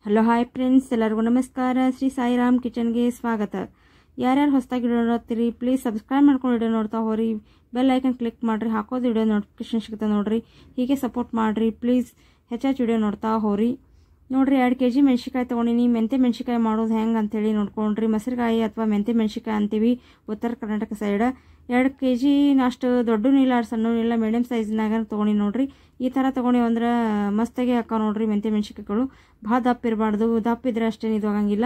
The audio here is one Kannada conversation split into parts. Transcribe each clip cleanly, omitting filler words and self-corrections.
ಹಲೋ ಹಾಯ್ ಫ್ರೆಂಡ್ಸ್, ಎಲ್ಲರಿಗೂ ನಮಸ್ಕಾರ. ಶ್ರೀ ಸಾಯಿರಾಮ್ ಕಿಚನ್ಗೆ ಸ್ವಾಗತ. ಯಾರ್ಯಾರು ಹೊಸದಾಗಿ ವಿಡಿಯೋ ನೋಡ್ತೀರಿ ಪ್ಲೀಸ್ ಸಬ್ಸ್ಕ್ರೈಬ್ ಮಾಡ್ಕೊಂಡು ವಿಡಿಯೋ ನೋಡ್ತಾ ಹೋರಿ. ಬೆಲ್ ಐಕನ್ ಕ್ಲಿಕ್ ಮಾಡಿರಿ, ಹಾಕೋದು ವಿಡಿಯೋ ನೋಟಿಫಿಕೇಶನ್ ಸಿಗುತ್ತೆ ನೋಡ್ರಿ. ಹೀಗೆ ಸಪೋರ್ಟ್ ಮಾಡಿರಿ ಪ್ಲೀಸ್. ಹೆಚ್ಚೆಚ್ಚು ವಿಡಿಯೋ ನೋಡ್ತಾ ಹೋರಿ. ನೋಡ್ರಿ 2 kg ಮೆಣಸಿಕಾಯಿ ತೊಗೊಂಡಿನಿ. ಮೆಂತೆ ಮೆಣಸಿಕಾಯಿ ಮಾಡೋದು ಹೆಂಗೆ ಅಂತೇಳಿ ನೋಡ್ಕೊಂಡ್ರಿ. ಮೊಸರುಕಾಯಿ ಅಥವಾ ಮೆಂತೆ ಮೆಣಸಿಕಾಯಿ ಅಂತೀವಿ ಉತ್ತರ ಕರ್ನಾಟಕ ಸೈಡ್. 2 kg ಅಷ್ಟು ದೊಡ್ಡನೂ ಇಲ್ಲ ಸಣ್ಣನೂ ಇಲ್ಲ, ಮೀಡಿಯಮ್ ಸೈಜ್ನಾಗ ತೊಗೊಂಡು ನೋಡ್ರಿ. ಈ ಥರ ತೊಗೊಂಡಿವಿ ಅಂದ್ರೆ ಮಸ್ತಾಗಿ ಹಾಕೋ ನೋಡ್ರಿ. ಮೆಂತೆ ಮೆಣಸಿಕಾಯಿಗಳು ಭಾಳ ದಪ್ಪ ಇರಬಾರ್ದು, ದಪ್ಪ ಇದ್ರೆ ಅಷ್ಟೇನು ಇದು ಆಗಂಗಿಲ್ಲ.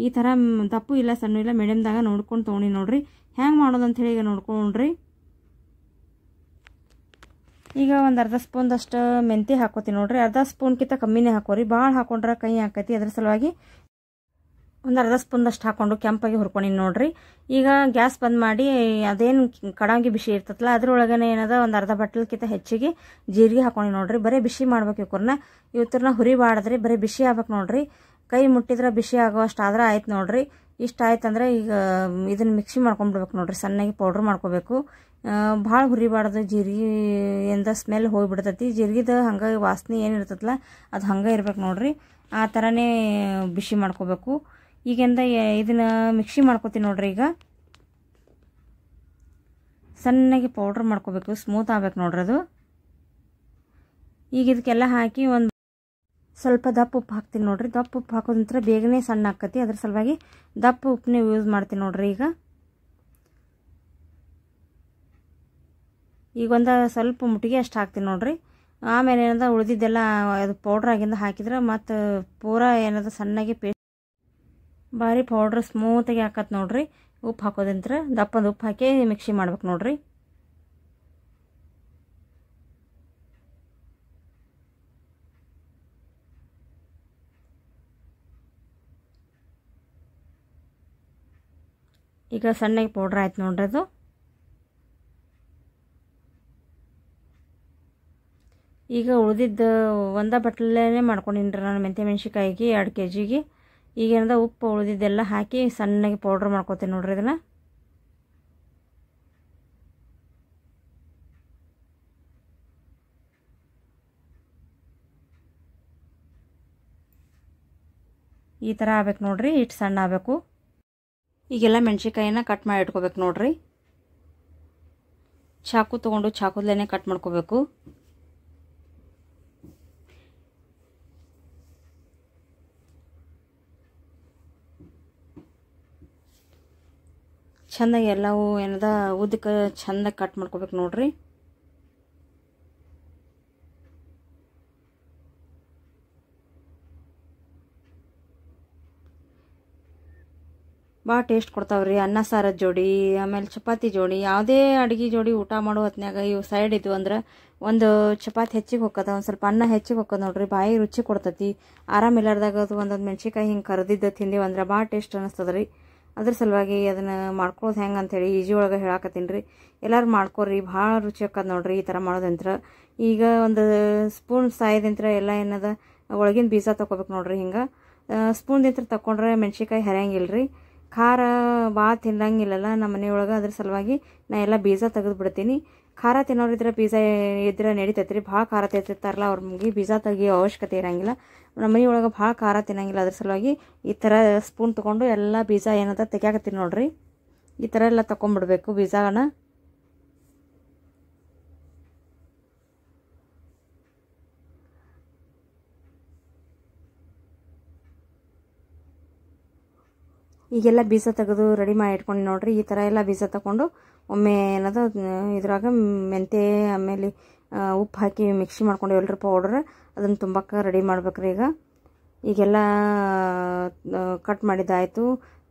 ಈ ಥರ ದಪ್ಪು ಇಲ್ಲ ಸಣ್ಣ ಇಲ್ಲ ಮೀಡಿಯಮ್ದಾಗ ನೋಡ್ಕೊಂಡು ತೊಗೊಂಡು ನೋಡ್ರಿ. ಹೆಂಗೆ ಮಾಡೋದು ಅಂಥೇಳಿ ಈಗ ನೋಡ್ಕೊಂಡ್ರಿ. ಈಗ ಒಂದು ಅರ್ಧ ಸ್ಪೂನ್ದಷ್ಟು ಮೆಂತೆ ಹಾಕೋತೀನಿ ನೋಡ್ರಿ. ಅರ್ಧ ಸ್ಪೂನ್ಕಿಂತ ಕಮ್ಮಿನೇ ಹಾಕೋರಿ, ಭಾಳ ಹಾಕೊಂಡ್ರೆ ಕೈ ಹಾಕೈತಿ. ಅದ್ರ ಸಲುವಾಗಿ ಒಂದು ಅರ್ಧ ಸ್ಪೂನ್ದಷ್ಟು ಹಾಕೊಂಡು ಕೆಂಪಾಗಿ ಹುರ್ಕೊಂಡಿನಿ ನೋಡ್ರಿ. ಈಗ ಗ್ಯಾಸ್ ಬಂದ್ ಮಾಡಿ ಅದೇನು ಕಡಾಂಗಿ ಬಿಸಿ ಇರ್ತದಲ್ಲ ಅದ್ರೊಳಗನೆ ಏನದ ಒಂದು ಅರ್ಧ ಬಟ್ಲಕ್ಕಿಂತ ಹೆಚ್ಚಿಗೆ ಜೀರಿಗೆ ಹಾಕೊಂಡು ನೋಡ್ರಿ. ಬರೀ ಬಿಸಿ ಮಾಡ್ಬೇಕು ಇವತ್ತರನ್ನ ಹುರಿಬಾರ್ದ್ರಿ, ಬರೀ ಬಿಸಿ ಆಗ್ಬೇಕು ನೋಡ್ರಿ. ಕೈ ಮುಟ್ಟಿದ್ರೆ ಬಿಸಿ ಆಗೋಷ್ಟು ಆದ್ರೆ ಆಯ್ತು ನೋಡ್ರಿ. ಇಷ್ಟ ಆಯ್ತಂದ್ರೆ ಈಗ ಇದನ್ನ ಮಿಕ್ಸಿ ಮಾಡ್ಕೊಂಡ್ಬಿಡ್ಬೇಕು ನೋಡ್ರಿ. ಸಣ್ಣಗೆ ಪೌಡ್ರ್ ಮಾಡ್ಕೋಬೇಕು. ಭಾಳ ಹುರಿಬಾರ್ದು, ಜೀರಿಗೆಯಿಂದ ಸ್ಮೆಲ್ ಹೋಗಿಬಿಡ್ತೈತಿ. ಜೀರಿಗೆದ ಹಂಗೆ ವಾಸನೆ ಏನಿರ್ತದಲ್ಲ ಅದು ಹಂಗೆ ಇರ್ಬೇಕು ನೋಡ್ರಿ. ಆ ಥರನೇ ಬಿಸಿ ಮಾಡ್ಕೋಬೇಕು. ಈಗಿಂದ ಇದನ್ನ ಮಿಕ್ಸಿ ಮಾಡ್ಕೋತೀನಿ ನೋಡ್ರಿ. ಈಗ ಸಣ್ಣಗೆ ಪೌಡ್ರ್ ಮಾಡ್ಕೋಬೇಕು, ಸ್ಮೂತ್ ಆಗ್ಬೇಕು ನೋಡ್ರಿ ಅದು. ಈಗ ಇದಕ್ಕೆಲ್ಲ ಹಾಕಿ ಒಂದು ಸ್ವಲ್ಪ ದಪ್ಪ ಉಪ್ಪು ಹಾಕ್ತೀನಿ ನೋಡ್ರಿ. ದಪ್ಪ ಉಪ್ಪು ಹಾಕೋದಂತ್ರ ಬೇಗನೆ ಸಣ್ಣ ಆಕತಿ. ಅದ್ರ ಸಲುವಾಗಿ ದಪ್ಪ ಉಪ್ಪನ್ನೇ ಯೂಸ್ ಮಾಡ್ತೀನಿ ನೋಡ್ರಿ. ಈಗ ಒಂದು ಸ್ವಲ್ಪ ಮುಟ್ಟಿಗೆ ಅಷ್ಟು ಹಾಕ್ತೀನಿ ನೋಡ್ರಿ. ಆಮೇಲೆ ಏನದ ಉಳಿದಿದ್ದೆಲ್ಲ ಅದು ಪೌಡ್ರ್ ಆಗಿಂದ ಹಾಕಿದ್ರೆ ಮತ್ತು ಪೂರಾ ಏನದ ಸಣ್ಣಗೆ ಪೇಸ್ಟ್ ಭಾರಿ ಪೌಡ್ರ್ ಸ್ಮೂತಾಗಿ ಹಾಕತ್ ನೋಡ್ರಿ. ಉಪ್ಪು ಹಾಕೋದಂತ್ರ ದಪ್ಪಂದು ಉಪ್ಪು ಹಾಕಿ ಮಿಕ್ಸಿ ಮಾಡ್ಬೇಕು ನೋಡ್ರಿ. ಈಗ ಸಣ್ಣಗೆ ಪೌಡ್ರ್ ಆಯ್ತು ನೋಡ್ರಿ ಅದು. ಈಗ ಉಳಿದಿದ್ದು ಒಂದ ಬಟ್ಲೇ ಮಾಡ್ಕೊಂಡಿನ್ರಿ ನಾನು ಮೆಂತೆ ಮೆಣಸಿಕಾಯಿಗೆ 2 kgಗೆ. ಈಗೇನದ ಉಪ್ಪು ಉಳಿದಿದ್ದೆಲ್ಲ ಹಾಕಿ ಸಣ್ಣಗೆ ಪೌಡ್ರ್ ಮಾಡ್ಕೊತೀನಿ ನೋಡ್ರಿ. ಇದನ್ನ ಈ ಥರ ಆಗ್ಬೇಕು ನೋಡ್ರಿ. ಇಷ್ಟು ಸಣ್ಣ ಆಗಬೇಕು. ಈಗೆಲ್ಲ ಮೆಣಸಿಕಾಯಿನ ಕಟ್ ಮಾಡಿ ಇಟ್ಕೋಬೇಕು ನೋಡ್ರಿ. ಚಾಕು ತೊಗೊಂಡು ಚಾಕುದಲ್ಲೇ ಕಟ್ ಮಾಡ್ಕೋಬೇಕು. ಚೆಂದಾಗಿ ಎಲ್ಲವೂ ಏನದ ಉದ್ದಕ್ಕೆ ಚೆಂದಾಗಿ ಕಟ್ ಮಾಡ್ಕೋಬೇಕು ನೋಡ್ರಿ. ಭಾಳ ಟೇಸ್ಟ್ ಕೊಡ್ತಾವ್ರಿ ಅನ್ನ ಸಾರದ ಜೋಡಿ, ಆಮೇಲೆ ಚಪಾತಿ ಜೋಡಿ, ಯಾವುದೇ ಅಡುಗೆ ಜೋಡಿ ಊಟ ಮಾಡೋ ಹೊತ್ನ್ಯಾಗ ಇವು ಸೈಡ್ ಇದ್ವು ಅಂದ್ರೆ ಒಂದು ಚಪಾತಿ ಹೆಚ್ಚಿಗೆ ಹೋಗ್ತದ, ಒಂದು ಸ್ವಲ್ಪ ಅನ್ನ ಹೆಚ್ಚಿಗೆ ಹೋಗ್ತದ ನೋಡ್ರಿ. ಬಾಯಿ ರುಚಿ ಕೊಡ್ತತಿ. ಆರಾಮಿಲ್ಲಾರ್ದಾಗ ಅದು ಒಂದೊಂದು ಮೆಣಸಿಕಾಯಿ ಹಿಂಗೆ ಕರೆದಿದ್ದು ತಿಂದೀವಿ ಅಂದ್ರೆ ಭಾಳ ಟೇಸ್ಟ್ ಅನ್ನಿಸ್ತದ ರೀ. ಅದ್ರ ಸಲುವಾಗಿ ಅದನ್ನು ಮಾಡ್ಕೊಳ್ಳೋದು ಹೆಂಗೆ ಅಂಥೇಳಿ ಈಜಿ ಒಳಗೆ ಹೇಳಾಕತ್ತೀನಿ ರೀ. ಎಲ್ಲರೂ ಮಾಡ್ಕೊರಿ, ಭಾಳ ರುಚಿ ಆಕ್ಕದ ನೋಡ್ರಿ ಈ ಥರ ಮಾಡೋದಂತ್ರ. ಈಗ ಒಂದು ಸ್ಪೂನ್ ಸಾಯದಿಂತ್ರ ಎಲ್ಲ ಏನದ ಒಳಗಿನ ಬೀಜ ತೊಗೋಬೇಕು ನೋಡ್ರಿ. ಹಿಂಗೆ ಸ್ಪೂನ್ದಿಂತ್ರ ತಗೊಂಡ್ರೆ ಮೆಣಸಿಕಾಯಿ ಹರಿಯಂಗಿಲ್ಲ ರೀ. ಖಾರ ಭಾಳ ತಿನ್ನಂಗಿಲ್ಲಲ್ಲ ನಮ್ಮ ಮನೆಯೊಳಗೆ. ಅದ್ರ ಸಲುವಾಗಿ ನಾ ಎಲ್ಲ ಬೀಜ ತೆಗೆದು ಬಿಡ್ತೀನಿ. ಖಾರ ತಿನ್ನೋರಿದ್ರೆ ಬೀಜ ಇದ್ರೆ ನಡಿತೈತೆ ರೀ. ಭಾಳ ಖಾರ ತಿಂತಿರ್ತಾರಲ್ಲ ಅವ್ರಿಗೆ ಬೀಜ ತೆಗಿಯೋ ಅವಶ್ಯಕತೆ ಇರೋಂಗಿಲ್ಲ. ನಮ್ಮ ಮನೆಯೊಳಗೆ ಭಾಳ ಖಾರ ತಿನ್ನಂಗಿಲ್ಲ. ಅದ್ರ ಸಲುವಾಗಿ ಈ ಥರ ಸ್ಪೂನ್ ತೊಗೊಂಡು ಎಲ್ಲ ಬೀಜ ಏನದ ತೆಗಿಯಾಕತ್ತೀನಿ ನೋಡ್ರಿ. ಈ ಥರ ಎಲ್ಲ ತೊಗೊಂಡ್ಬಿಡ್ಬೇಕು ಬೀಜನ. ಈಗೆಲ್ಲ ಬೀಜ ತೆಗೆದು ರೆಡಿ ಮಾಡಿ ಇಟ್ಕೊಂಡು ನೋಡ್ರಿ. ಈ ಥರ ಎಲ್ಲ ಬೀಜ ತಗೊಂಡು ಒಮ್ಮೆ ಏನದ ಇದ್ರಾಗ ಮೆಂತೆ ಆಮೇಲೆ ಉಪ್ಪು ಹಾಕಿ ಮಿಕ್ಸಿ ಮಾಡ್ಕೊಂಡು ಎಲ್ರಿ ಪೌಡ್ರ್ ಅದನ್ನು ತುಂಬಕ್ಕೆ ರೆಡಿ ಮಾಡ್ಬೇಕ್ರಿ. ಈಗೆಲ್ಲ ಕಟ್ ಮಾಡಿದ್ದಾಯಿತು,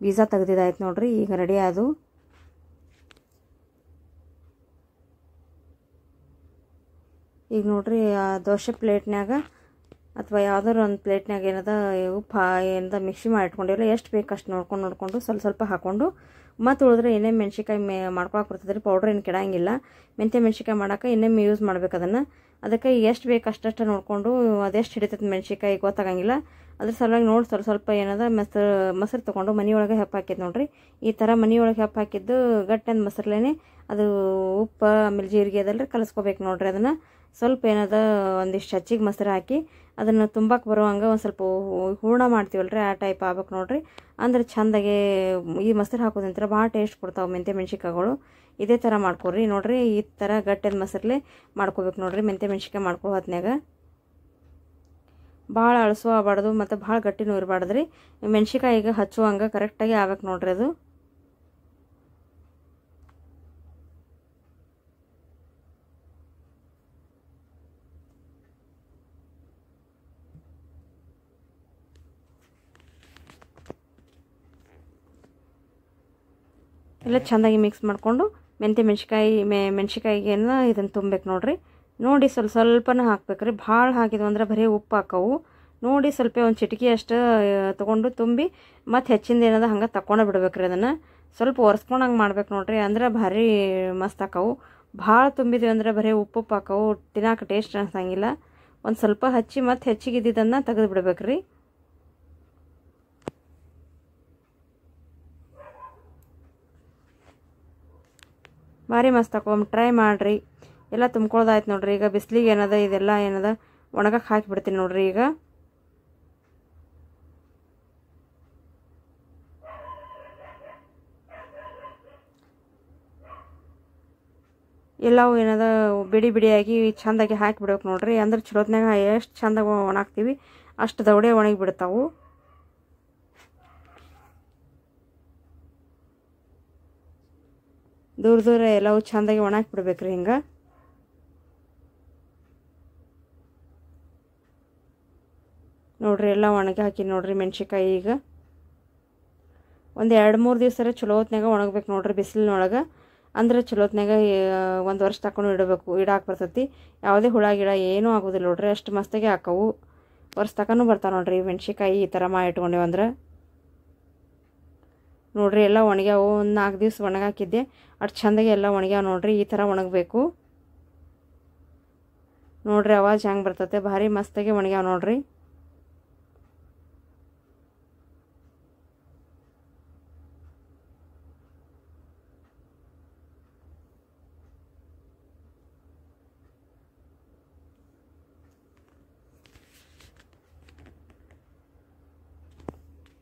ಬೀಜ ತೆಗೆದಿದ್ದಾಯ್ತು ನೋಡ್ರಿ. ಈಗ ರೆಡಿ ಆದು. ಈಗ ನೋಡ್ರಿ ದೋಸೆ ಪ್ಲೇಟ್ನಾಗ ಅಥವಾ ಯಾವ್ದಾದ್ರು ಒಂದು ಪ್ಲೇಟ್ನಾಗ ಏನದ ಉಪ್ಪು ಏನದ ಮಿಕ್ಸಿ ಮಾಡಿ ಇಟ್ಕೊಂಡಿಲ್ಲ, ಎಷ್ಟು ಬೇಕು ಅಷ್ಟು ನೋಡ್ಕೊಂಡು ಸ್ವಲ್ಪ ಸ್ವಲ್ಪ ಹಾಕ್ಕೊಂಡು ಮತ್ತು ಉಳಿದ್ರೆ ಇನ್ನೇನು ಮೆಣಸಿಕಾಯಿ ಮಾಡ್ಕೊಳಕ್ಕೆ ಬರ್ತದೆ ರೀ. ಪೌಡ್ರ್ ಏನು ಕೆಡಂಗಿಲ್ಲ. ಮೆಂತೆ ಮೆಣಸಿಕಾಯಿ ಮಾಡೋಕೆ ಇನ್ನೇನು ಯೂಸ್ ಮಾಡ್ಬೇಕು ಅದನ್ನು. ಅದಕ್ಕೆ ಎಷ್ಟು ಬೇಕು ಅಷ್ಟು ನೋಡಿಕೊಂಡು ಅದೆಷ್ಟು ಹಿಡಿತೈತೆ ಮೆಣಸಿಕಾಯಿ ಗೊತ್ತಾಗಂಗಿಲ್ಲ. ಅದ್ರ ಸಲುವಾಗಿ ನೋಡಿ ಸ್ವಲ್ಪ ಏನದ ಮೊಸರು ತೊಗೊಂಡು ಮನೆಯೊಳಗೆ ಹೆಪ್ಪು ಹಾಕಿದ್ದು ನೋಡ್ರಿ. ಈ ಥರ ಮನೆಯೊಳಗೆ ಹೆಪ್ಪು ಹಾಕಿದ್ದು ಗಟ್ಟಂದು ಮೊಸರಲ್ಲೇ ಅದು ಉಪ್ಪು ಆಮೇಲೆ ಜೀರಿಗೆ ಅದೆಲ್ಲ ಕಲಿಸ್ಕೋಬೇಕು ನೋಡ್ರಿ. ಅದನ್ನು ಸ್ವಲ್ಪ ಏನದ ಒಂದಿಷ್ಟು ಹೆಚ್ಚಿಗೆ ಮೊಸರು ಹಾಕಿ ಅದನ್ನು ತುಂಬಕ್ಕೆ ಬರುವಂಗೆ ಒಂದು ಸ್ವಲ್ಪ ಹೂರ್ಣ ಮಾಡ್ತೀವಲ್ರಿ ಆ ಟೈಪ್ ಆಗ್ಬೇಕು ನೋಡ್ರಿ. ಅಂದ್ರೆ ಚೆಂದಾಗೆ ಈ ಮೊಸರು ಹಾಕೋದಂತರ ಭಾಳ ಟೇಸ್ಟ್ ಕೊಡ್ತಾವೆ ಮೆಂತ್ಯ ಮೆಣ್ಸಿಕಾಯಿಗಳು. ಇದೇ ಥರ ಮಾಡ್ಕೊಡ್ರಿ ನೋಡ್ರಿ. ಈ ಥರ ಗಟ್ಟಿದ ಮೊಸರಲ್ಲೇ ಮಾಡ್ಕೋಬೇಕು ನೋಡ್ರಿ ಮೆಂತ್ಯ ಮೆಣ್ಸಿಕಾಯಿ ಮಾಡ್ಕೊಳ್ಳೋ ಹೊತ್ನ್ಯಾಗ. ಭಾಳ ಅಳಸು ಆಗಬಾರ್ದು ಮತ್ತು ಭಾಳ ಗಟ್ಟಿನೂ ಇರಬಾರ್ದು ರೀ. ಮೆಣ್ಸಿಕಾಯಿಗೆ ಹಚ್ಚುವಂಗೆ ಕರೆಕ್ಟಾಗಿ ಆಗ್ಬೇಕು ನೋಡ್ರಿ ಅದು. ಎಲ್ಲ ಚೆಂದಾಗಿ ಮಿಕ್ಸ್ ಮಾಡಿಕೊಂಡು ಮೆಂತ್ಯ ಮೆಣ್ಸಿಕಾಯಿಗೇನು ಇದನ್ನು ತುಂಬಬೇಕು ನೋಡ್ರಿ. ನೋಡಿ ಸ್ವಲ್ಪನೇ ಹಾಕ್ಬೇಕ್ರಿ. ಭಾಳ ಹಾಕಿದ್ವು ಅಂದ್ರೆ ಬರೀ ಉಪ್ಪು ಹಾಕವು. ನೋಡಿ ಸ್ವಲ್ಪ ಒಂದು ಚಿಟಿಕೆ ಅಷ್ಟು ತೊಗೊಂಡು ತುಂಬಿ ಮತ್ತು ಹೆಚ್ಚಿಂದ ಏನದ ಹಂಗೆ ತಗೊಂಡು ಬಿಡ್ಬೇಕ್ರಿ. ಅದನ್ನು ಸ್ವಲ್ಪ ಒರೆಸ್ಕೊಂಡಂಗೆ ಮಾಡ್ಬೇಕು ನೋಡ್ರಿ. ಅಂದ್ರೆ ಭಾರಿ ಮಸ್ತ್ ಹಾಕವು. ಭಾಳ ತುಂಬಿದ್ವಿ ಅಂದ್ರೆ ಬರೀ ಉಪ್ಪು ಹಾಕವು, ತಿನ್ನೋಕೆ ಟೇಸ್ಟ್ ಅನ್ಸಂಗಿಲ್ಲ. ಒಂದು ಸ್ವಲ್ಪ ಹಚ್ಚಿ ಮತ್ತು ಹೆಚ್ಚಿಗೆ ಇದ್ದಿದ್ದನ್ನು ತೆಗೆದು ಬಿಡ್ಬೇಕ್ರಿ. ಭಾರಿ ಮಸ್ತ್ ಹಾಕೋ ಟ್ರೈ ಮಾಡಿರಿ. ಎಲ್ಲ ತುಂಬ್ಕೊಳ್ಳೋದಾಯ್ತು ನೋಡ್ರಿ. ಈಗ ಬಿಸಿಲಿಗೆ ಏನದ ಇದೆಲ್ಲ ಏನದ ಒಣಗಕ್ಕೆ ಹಾಕಿಬಿಡ್ತೀನಿ ನೋಡ್ರಿ. ಈಗ ಎಲ್ಲವೂ ಏನದ ಬಿಡಿ ಬಿಡಿಯಾಗಿ ಚೆಂದಾಗಿ ಹಾಕಿಬಿಡ್ಬೇಕು ನೋಡ್ರಿ. ಅಂದ್ರೆ ಚಲೋತ್ನಾಗ ಎಷ್ಟು ಚೆಂದಾಗಿ ಒಣಗ್ತೀವಿ ಅಷ್ಟು ದೌಡೆ ಒಣಗಿ ಬಿಡ್ತಾವು. ದೂರ ಎಲ್ಲವೂ ಚೆಂದಾಗಿ ಒಣಗಿ ಬಿಡ್ಬೇಕ್ರಿ. ಹಿಂಗೆ ನೋಡ್ರಿ ಎಲ್ಲ ಒಣಗಿ ಹಾಕಿ ನೋಡ್ರಿ ಮೆಣ್ಸಿಕಾಯಿ. ಈಗ ಒಂದು 2-3 ದಿವಸ ಚಲೋತ್ನಾಗ ಒಣಗಬೇಕು ನೋಡ್ರಿ ಬಿಸಿಲಿನೊಳಗೆ. ಅಂದ್ರೆ ಚಲೋತ್ನಾಗ ಒಂದು ವರ್ಷ ತಕೊಂಡು ಇಡಾಕ್ ಬರ್ತೈತಿ. ಯಾವುದೇ ಹುಳ ಗಿಡ ಏನೂ ಆಗೋದಿಲ್ಲ ನೋಡ್ರಿ. ಅಷ್ಟು ಮಸ್ತಾಗೆ ಹಾಕವು. ವರ್ಷ ತಕೊಂಡು ಬರ್ತಾವೆ ನೋಡ್ರಿ ಮೆಣ್ಸಿಕಾಯಿ ಈ ಥರ ಮಾಡಿ ಇಟ್ಕೊಂಡೇವು ಅಂದ್ರೆ. ನೋಡ್ರಿ ಎಲ್ಲ ಒಣಗ್ಯಾವು. ಒಂದು 4 ದಿವಸ ಒಣಗಾಕಿದ್ದೆ ಅಷ್ಟು ಚೆಂದಾಗಿ ಎಲ್ಲ ಒಣಗ್ಯಾವ ನೋಡ್ರಿ. ಈ ಥರ ಒಣಗಬೇಕು ನೋಡ್ರಿ. ಆವಾಜ್ ಹೆಂಗೆ ಬರ್ತೈತೆ ಭಾರಿ ಮಸ್ತಾಗಿ ಒಣಗ್ಯಾವ ನೋಡ್ರಿ.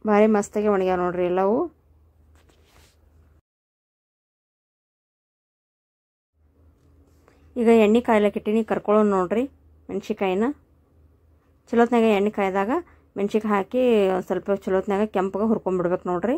ಭಾರಿ ಮಸ್ತಾಗಿ ಒಣಗ್ಯಾವ ನೋಡ್ರಿ ಎಲ್ಲವೂ. ಈಗ ಎಣ್ಣೆ ಕಾಯ್ಲಕ್ಕೆ ಇಟ್ಟಿನಿ, ಕರ್ಕೊಳ್ಳೋಣ ನೋಡ್ರಿ ಮೆಣ್ಸಿಕಾಯಿನ. ಚಲೋತ್ನಾಗ ಎಣ್ಣೆ ಕಾಯ್ದಾಗ ಮೆಣ್ಸಿಕಾಯಿ ಹಾಕಿ ಸ್ವಲ್ಪ ಚಲೋತ್ನಾಗ ಕೆಂಪಗೆ ಹುರ್ಕೊಂಡ್ಬಿಡ್ಬೇಕು ನೋಡ್ರಿ.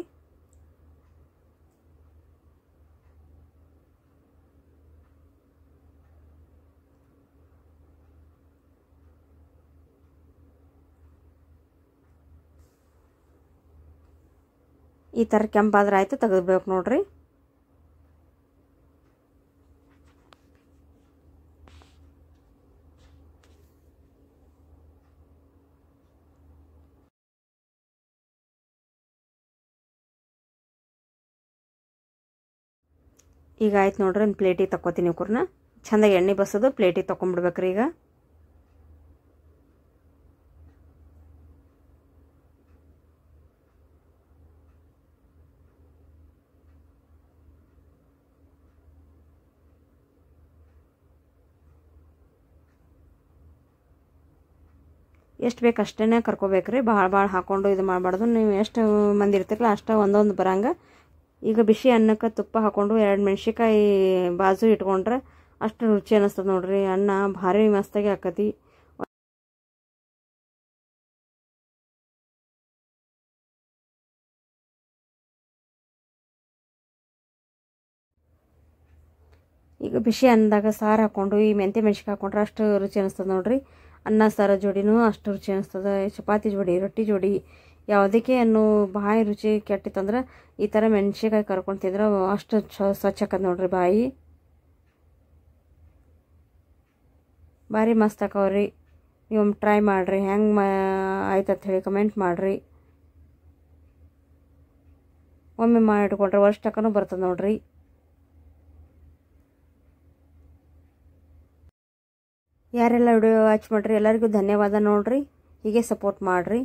ಈ ಥರ ಕೆಂಪಾದ್ರೆ ಆಯಿತು, ತೆಗೆದ್ಬೇಕು ನೋಡ್ರಿ. ಈಗ ಆಯ್ತು ನೋಡ್ರಿ. ಒಂದು ಪ್ಲೇಟಿಗೆ ತಕ್ಕೋತೀನಿ ಇವ್ರನ್ನ. ಚೆಂದಾಗಿ ಎಣ್ಣೆ ಬಸೋದು ಪ್ಲೇಟಿಗೆ ತಗೊಂಡ್ಬಿಡ್ಬೇಕ್ರಿ. ಈಗ ಎಷ್ಟು ಬೇಕು ಅಷ್ಟೇ ಕರ್ಕೋಬೇಕ್ರಿ. ಭಾಳ ಹಾಕ್ಕೊಂಡು ಇದು ಮಾಡಬಾರ್ದು. ನೀವು ಎಷ್ಟು ಮಂದಿ ಇರ್ತಿರಲ್ಲ ಅಷ್ಟು ಒಂದೊಂದು ಬರಂಗೆ. ಈಗ ಬಿಸಿ ಅನ್ನಕ್ಕೆ ತುಪ್ಪ ಹಾಕ್ಕೊಂಡು 2 ಮೆಣ್ಸಿಕಾಯಿ ಬಾಜು ಇಟ್ಕೊಂಡ್ರೆ ಅಷ್ಟು ರುಚಿ ಅನ್ನಿಸ್ತದೆ ನೋಡ್ರಿ. ಅನ್ನ ಭಾರಿ ಮಸ್ತಾಗಿ ಆಕತಿ. ಈಗ ಬಿಸಿ ಅನ್ನದಾಗ ಸಾರು ಹಾಕ್ಕೊಂಡು ಈ ಮೆಂತ್ಯ ಮೆಣ್ಸಿಕಾಯಿ ಹಾಕ್ಕೊಂಡ್ರೆ ಅಷ್ಟು ರುಚಿ ಅನ್ನಿಸ್ತದೆ ನೋಡ್ರಿ. ಅನ್ನ ಸಾರು ಜೋಡಿನೂ ಅಷ್ಟು ರುಚಿ ಅನ್ನಿಸ್ತದೆ. ಚಪಾತಿ ಜೋಡಿ, ರೊಟ್ಟಿ ಜೋಡಿ ಯಾವುದಕ್ಕೆ ಅನ್ನು ಬಾಯಿ ರುಚಿ ಕೆಟ್ಟಿತ್ತಂದ್ರೆ ಈ ಥರ ಮೆಣ್ಸಿಕಾಯಿ ಕರ್ಕೊಂಡು ತಿಂದ್ರೆ ಅಷ್ಟು ಸ್ವಚ್ಛ ಆಕತ್ ನೋಡ್ರಿ ಬಾಯಿ. ಭಾರಿ ಮಸ್ತ್ ಆಕವ್ರಿ. ನೀವು ಟ್ರೈ ಮಾಡಿರಿ. ಹೆಂಗೆ ಆಯ್ತಂತ ಹೇಳಿ ಕಮೆಂಟ್ ಮಾಡಿರಿ. ಒಮ್ಮೆ ಮಾಡಿಟ್ಕೊಂಡ್ರೆ ವರ್ಷ ತನಕನೂ ಬರ್ತದೆ ನೋಡ್ರಿ. ಯಾರೆಲ್ಲ ವಿಡಿಯೋ ವಾಚ್ ಮಾಡಿರಿ ಎಲ್ಲರಿಗೂ ಧನ್ಯವಾದ ನೋಡ್ರಿ. ಹೀಗೆ ಸಪೋರ್ಟ್ ಮಾಡಿರಿ.